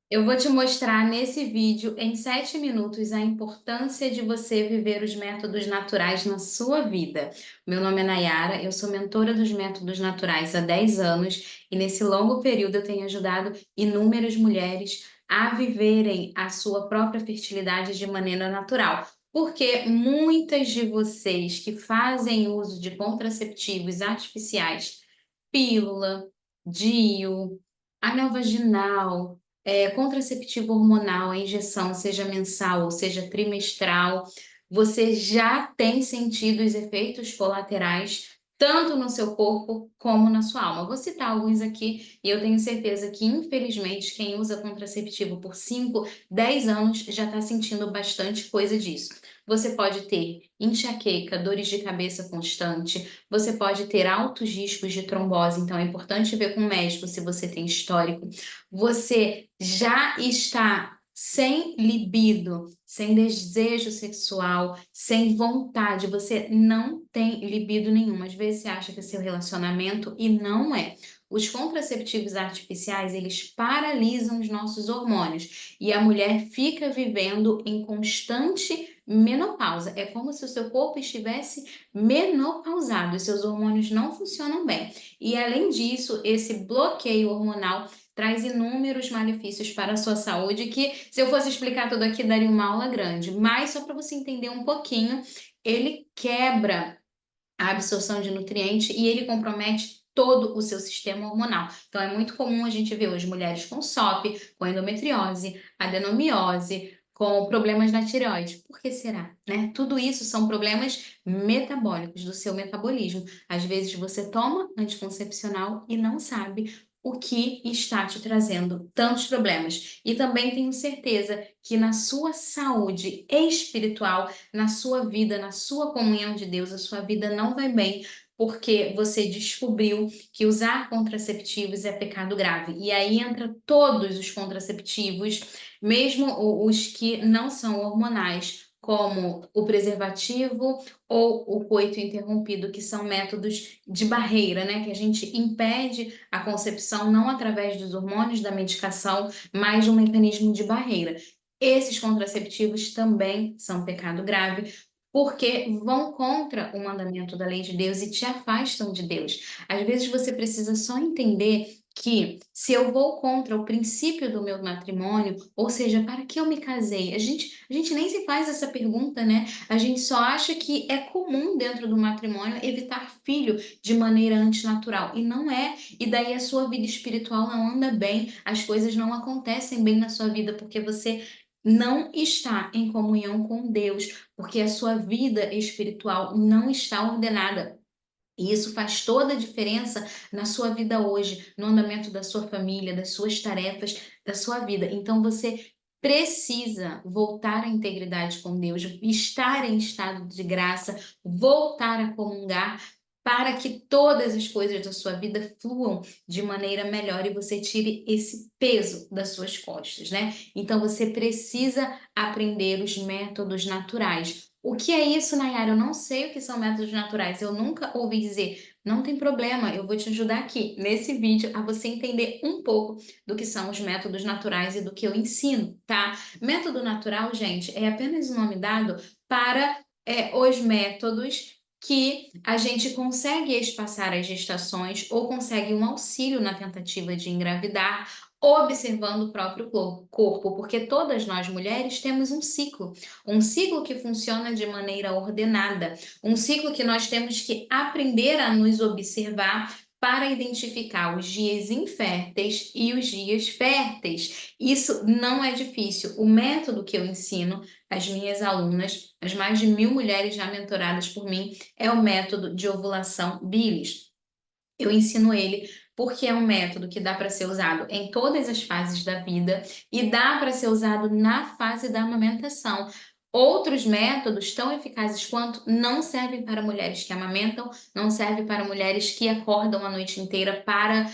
Eu vou te mostrar nesse vídeo, em 7 minutos, a importância de você viver os métodos naturais na sua vida. Meu nome é Nayara, eu sou mentora dos métodos naturais há 10 anos e nesse longo período eu tenho ajudado inúmeras mulheres a viverem a sua própria fertilidade de maneira natural. Porque muitas de vocês que fazem uso de contraceptivos artificiais, pílula, DIU, anel vaginal, contraceptivo hormonal, a injeção, seja mensal ou seja trimestral, você já tem sentido os efeitos colaterais tanto no seu corpo como na sua alma. Vou citar alguns aqui e eu tenho certeza que, infelizmente, quem usa contraceptivo por 5, 10 anos já está sentindo bastante coisa disso. Você pode ter enxaqueca, dores de cabeça constante, você pode ter altos riscos de trombose, então é importante ver com o médico se você tem histórico. Você já está sem libido, sem desejo sexual, sem vontade, você não tem libido nenhuma. Às vezes você acha que é seu relacionamento e não é. Os contraceptivos artificiais, eles paralisam os nossos hormônios e a mulher fica vivendo em constante menopausa. É como se o seu corpo estivesse menopausado, os seus hormônios não funcionam bem. E além disso, esse bloqueio hormonal traz inúmeros malefícios para a sua saúde, que se eu fosse explicar tudo aqui daria uma aula grande, mas só para você entender um pouquinho, ele quebra a absorção de nutrientes e ele compromete todo o seu sistema hormonal. Então é muito comum a gente ver hoje mulheres com SOP, com endometriose, adenomiose, com problemas na tireoide. Por que será, né? Tudo isso são problemas metabólicos do seu metabolismo. Às vezes você toma anticoncepcional e não sabe o que está te trazendo tantos problemas. E também tenho certeza que na sua saúde espiritual, na sua vida, na sua comunhão de Deus, a sua vida não vai bem, porque você descobriu que usar contraceptivos é pecado grave. E aí entra todos os contraceptivos, mesmo os que não são hormonais, como o preservativo ou o coito interrompido, que são métodos de barreira, né? Que a gente impede a concepção não através dos hormônios da medicação, mas de um mecanismo de barreira. Esses contraceptivos também são pecado grave, porque vão contra o mandamento da lei de Deus e te afastam de Deus. Às vezes você precisa só entender que se eu vou contra o princípio do meu matrimônio, ou seja, para que eu me casei? A gente nem se faz essa pergunta, né? A gente só acha que é comum dentro do matrimônio evitar filho de maneira antinatural, e não é. E daí a sua vida espiritual não anda bem, as coisas não acontecem bem na sua vida, porque você não está em comunhão com Deus, porque a sua vida espiritual não está ordenada. E isso faz toda a diferença na sua vida hoje, no andamento da sua família, das suas tarefas, da sua vida. Então você precisa voltar à integridade com Deus, estar em estado de graça, voltar a comungar, para que todas as coisas da sua vida fluam de maneira melhor e você tire esse peso das suas costas, né? Então você precisa aprender os métodos naturais. O que é isso, Nayara? Eu não sei o que são métodos naturais, eu nunca ouvi dizer. Não tem problema, eu vou te ajudar aqui nesse vídeo a você entender um pouco do que são os métodos naturais e do que eu ensino, tá? Método natural, gente, é apenas um nome dado para os métodos que a gente consegue espaçar as gestações ou consegue um auxílio na tentativa de engravidar, observando o próprio corpo, porque todas nós mulheres temos um ciclo que funciona de maneira ordenada, um ciclo que nós temos que aprender a nos observar para identificar os dias inférteis e os dias férteis. Isso não é difícil. O método que eu ensino às minhas alunas, as mais de 1.000 mulheres já mentoradas por mim, é o método de ovulação Billis. Eu ensino ele porque é um método que dá para ser usado em todas as fases da vida e dá para ser usado na fase da amamentação. Outros métodos tão eficazes quanto não servem para mulheres que amamentam, não servem para mulheres que acordam a noite inteira para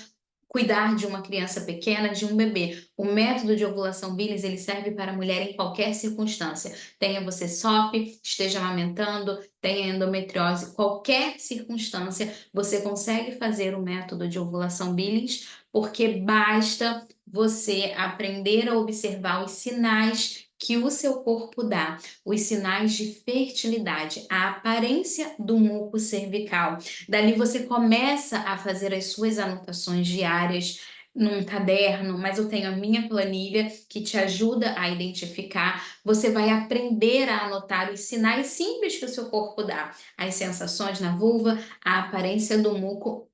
cuidar de uma criança pequena, de um bebê. O método de ovulação Billings, ele serve para a mulher em qualquer circunstância. Tenha você SOP, esteja amamentando, tenha endometriose, qualquer circunstância, você consegue fazer o método de ovulação Billings, porque basta você aprender a observar os sinais que o seu corpo dá, os sinais de fertilidade, a aparência do muco cervical. Dali você começa a fazer as suas anotações diárias num caderno, mas eu tenho a minha planilha que te ajuda a identificar. Você vai aprender a anotar os sinais simples que o seu corpo dá, as sensações na vulva, a aparência do muco.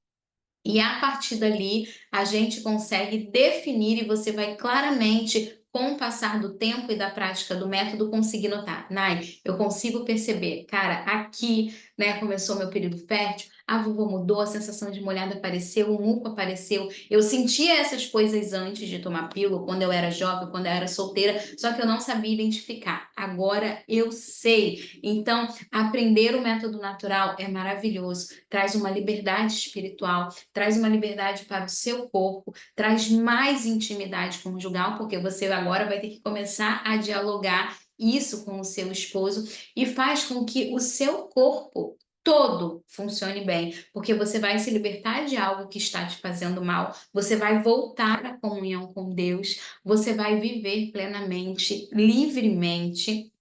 E a partir dali, a gente consegue definir e você vai claramente, com o passar do tempo e da prática do método, conseguir notar. Nai, eu consigo perceber, cara, aqui, né, começou meu período fértil, a vulva mudou, a sensação de molhada apareceu, o muco apareceu. Eu sentia essas coisas antes de tomar pílula, quando eu era jovem, quando eu era solteira, só que eu não sabia identificar. Agora eu sei. Então, aprender o método natural é maravilhoso, traz uma liberdade espiritual, traz uma liberdade para o seu corpo, traz mais intimidade conjugal, porque você agora vai ter que começar a dialogar isso com o seu esposo e faz com que o seu corpo todo funcione bem, porque você vai se libertar de algo que está te fazendo mal, você vai voltar à comunhão com Deus, você vai viver plenamente, livremente,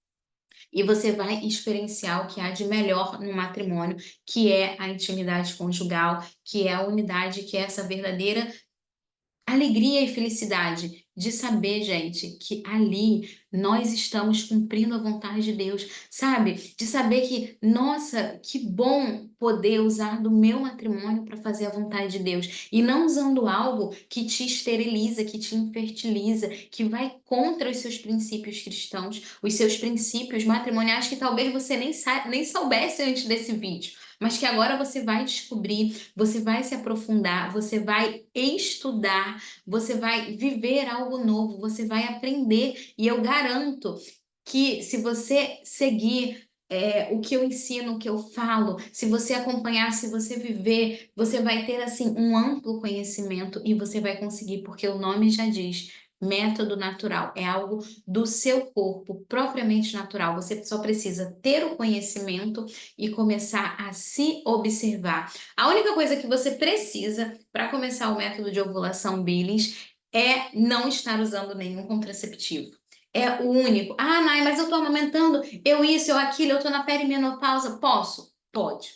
e você vai experienciar o que há de melhor no matrimônio, que é a intimidade conjugal, que é a unidade, que é essa verdadeira alegria e felicidade de saber, gente, que ali nós estamos cumprindo a vontade de Deus, sabe? De saber que, nossa, que bom poder usar do meu matrimônio para fazer a vontade de Deus e não usando algo que te esteriliza, que te infertiliza, que vai contra os seus princípios cristãos, os seus princípios matrimoniais que talvez você nem soubesse antes desse vídeo, mas que agora você vai descobrir, você vai se aprofundar, você vai estudar, você vai viver algo novo, você vai aprender. E eu garanto que se você seguir o que eu ensino, o que eu falo, se você acompanhar, se você viver, você vai ter assim um amplo conhecimento e você vai conseguir, porque o nome já diz. Método natural é algo do seu corpo, propriamente natural. Você só precisa ter o conhecimento e começar a se observar. A única coisa que você precisa para começar o método de ovulação Billings é não estar usando nenhum contraceptivo. É o único. Ah, Nai, mas eu tô amamentando, eu isso, eu aquilo, eu tô na perimenopausa. Posso? Pode.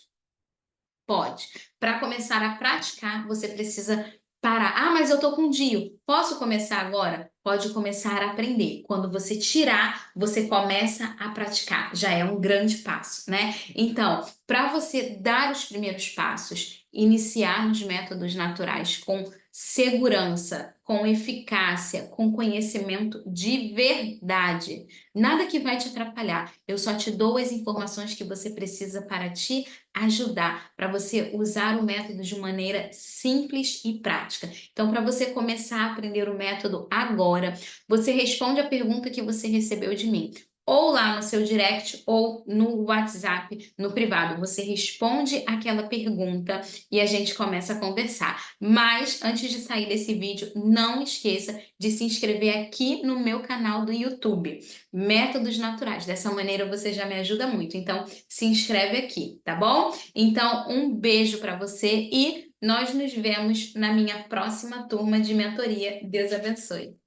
Pode. Para começar a praticar, você precisa parar. Ah, mas eu tô com DIU. Posso começar agora? Pode começar a aprender. Quando você tirar, você começa a praticar. Já é um grande passo, né? Então, para você dar os primeiros passos, iniciar nos métodos naturais com segurança, com eficácia, com conhecimento de verdade. Nada que vai te atrapalhar. Eu só te dou as informações que você precisa para te ajudar, para você usar o método de maneira simples e prática. Então, para você começar a aprender o método agora, você responde a pergunta que você recebeu de mim. Ou lá no seu direct ou no WhatsApp, no privado. Você responde aquela pergunta e a gente começa a conversar. Mas, antes de sair desse vídeo, não esqueça de se inscrever aqui no meu canal do YouTube, Métodos Naturais. Dessa maneira você já me ajuda muito. Então, se inscreve aqui, tá bom? Então, um beijo para você e nós nos vemos na minha próxima turma de mentoria. Deus abençoe.